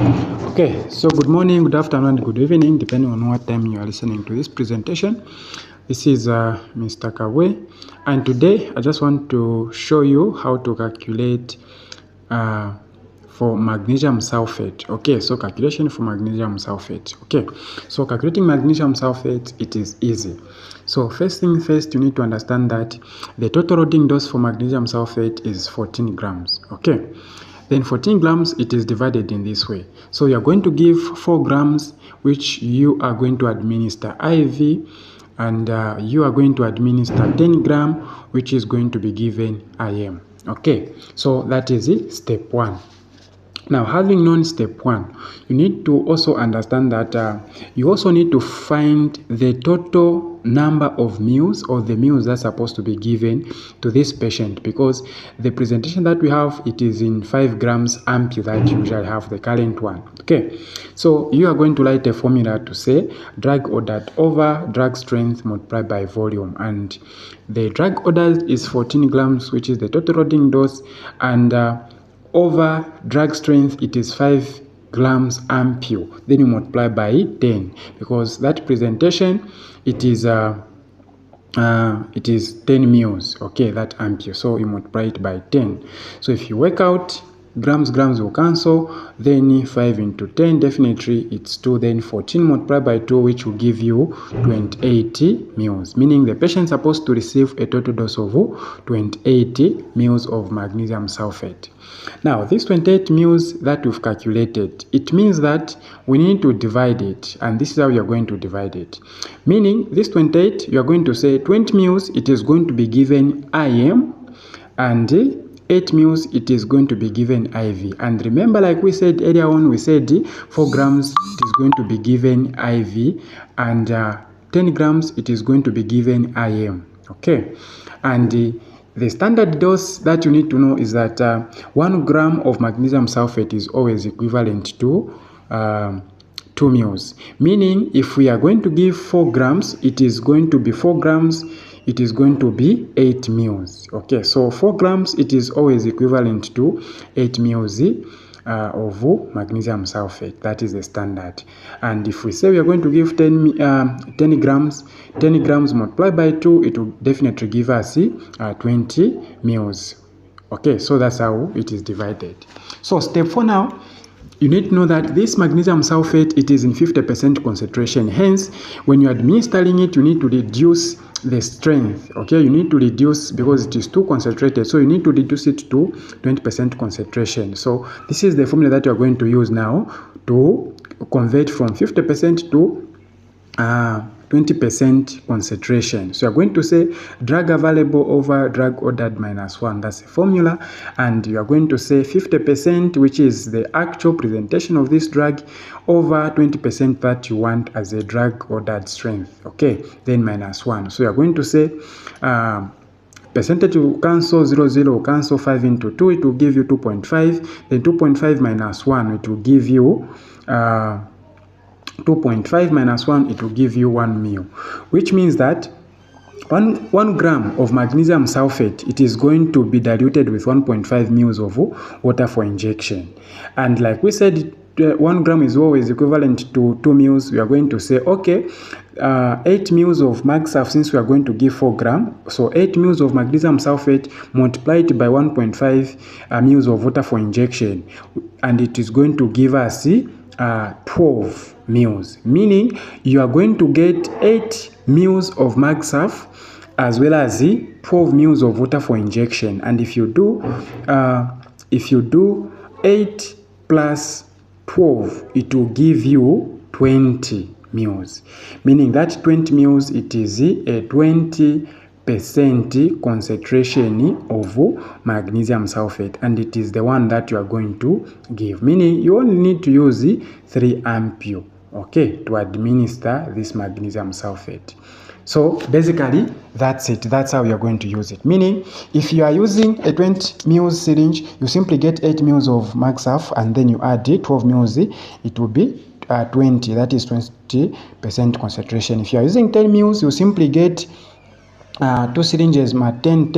Okay, so good morning, good afternoon, good evening, depending on what time you are listening to this presentation. This is Mr. Kawe, and today I just want to show you how to calculate for magnesium sulfate. Okay, so calculation for magnesium sulfate. Okay, so calculating magnesium sulfate, it is easy. So first thing first, you need to understand that the total loading dose for magnesium sulfate is 14 grams. Okay. Then 14 grams, it is divided in this way. So you are going to give 4 grams, which you are going to administer IV, and you are going to administer 10 gram, which is going to be given IM. Okay, so that is it, step 1. Now, having known step 1, you need to also understand that you also need to find the total number of meals or the meals that's supposed to be given to this patient, because the presentation that we have, it is in 5 grams ampule that you usually have, the current one. Okay, so you are going to write a formula to say drug ordered over drug strength multiplied by volume, and the drug ordered is 14 grams, which is the total loading dose, and over drug strength, it is 5 grams ampule. Then you multiply by 10, because that presentation, it is 10 mils. Okay, that ampule. So you multiply it by 10. So if you work out, grams will cancel, then 5 into 10, definitely it's 2, then 14 multiplied by 2, which will give you 28 mils, meaning the patient is supposed to receive a total dose of 28 mils of magnesium sulfate. Now, this 28 mils that we've calculated, it means that we need to divide it, and this is how you're going to divide it. Meaning, this 28, you're going to say 20 mils, it is going to be given IM, and 8 mils, it is going to be given IV. And remember, like we said earlier on, we said 4 grams, it is going to be given IV, and 10 grams, it is going to be given IM. Okay, and the standard dose that you need to know is that 1 gram of magnesium sulfate is always equivalent to 2 mils. Meaning, if we are going to give 4 grams, it is going to be 4 grams, it is going to be 8 mils. Okay, so 4 grams, it is always equivalent to 8 mils of magnesium sulfate. That is the standard. And if we say we are going to give 10 grams multiplied by 2, it will definitely give us 20 mils. Okay, so that's how it is divided. So step 4 now, you need to know that this magnesium sulfate, it is in 50% concentration. Hence, when you're administering it, you need to reduce the strength. Okay, you need to reduce, because it is too concentrated, so you need to reduce it to 20% concentration. So this is the formula that you're going to use now to convert from 50% to 20% concentration. So you're going to say drug available over drug ordered minus 1. That's the formula. And you are going to say 50%, which is the actual presentation of this drug, over 20% that you want as a drug ordered strength. Okay, then minus 1. So you're going to say percentage will cancel, 0 will cancel, 5 into 2, it will give you 2.5. Then 2.5 minus 1, it will give you 2.5 minus 1, it will give you 1 mil, which means that 1 gram of magnesium sulfate, it is going to be diluted with 1.5 mils of water for injection. And like we said, 1 gram is always equivalent to 2 mils. We are going to say, okay, 8 mils of MagSulf, since we are going to give 4 grams, so 8 mils of magnesium sulfate multiplied by 1.5 mils of water for injection, and it is going to give us 12 mils, meaning you are going to get 8 mils of MagSulf as well as 12 mils of water for injection. And if you do 8 plus 12, it will give you 20 mils, meaning that 20 mils, it is a 20% concentration of magnesium sulfate, and it is the one that you are going to give, meaning you only need to use 3 ampule, okay, to administer this magnesium sulfate. So basically, that's it. That's how you're going to use it. Meaning, if you are using a 20 mils syringe, you simply get 8 mils of MagSulf, and then you add 12 mils, it will be 20. That is 20% concentration. If you are using 10 mils, you simply get 2 syringes, 10,